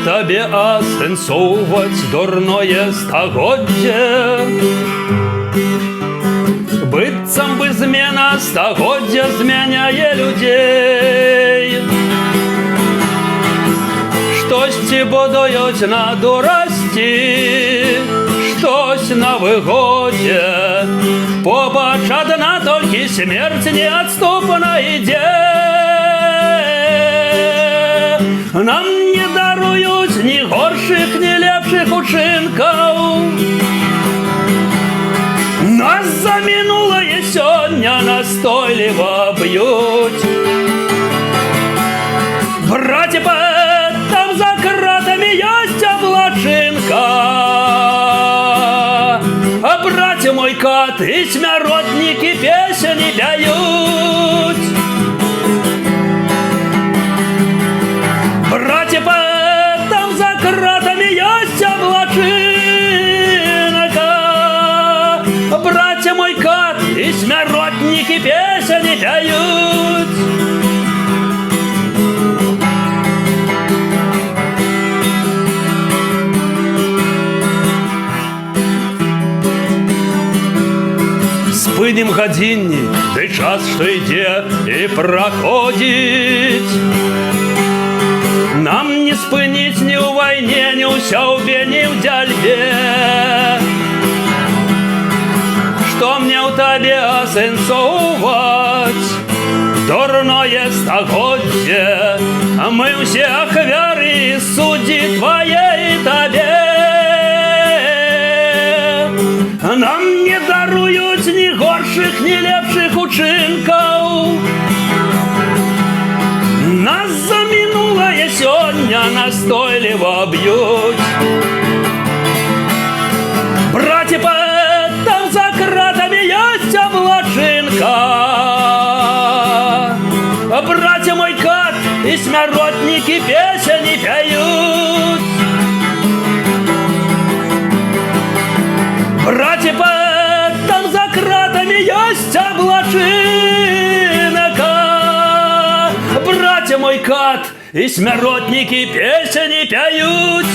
табе асэнсоўваць дурное стагоддзе. Быццам бы змена стагоддзя змяняе людзей. Штосьці будуюць на дурасці, штось на выгодзе. Побач адна толькі смерць неадступна ідзе. Нам не даруюць ні горшых, ні лепшых учынкаў. Нас за мінулае сёння настойліва б'юць. Браце паэт, там за кратамі ёсць аблачынка. А браце мой кат і смяротнікі песені пяюць. Браце паэт, там за кратамі ёсць аблачынка. Браце мой кат і смяротнікі песені пяюць. Спынім гадзіннік, ды час, што ідзе і праходзіць. Нам не спыніць ні ў вайне, ні ў сяўбе, ні ў дзяльбе. Што мне ў табе асэнсоўваць дурное стагоддзе? Мы ўсе ахвяры суддзі твае і табе. Нам не даруюць ні горшых, ні лепшых учынкаў. Нас за мінулае сёння настойліва б'юць. Браце паэт, там за кратамі ёсць аблачынка. Браце мой кат і смяротнікі песені пяюць. Браце паэт, там за кратамі ёсць аблачынка. Браце мой кат і смяротнікі песені пяюць.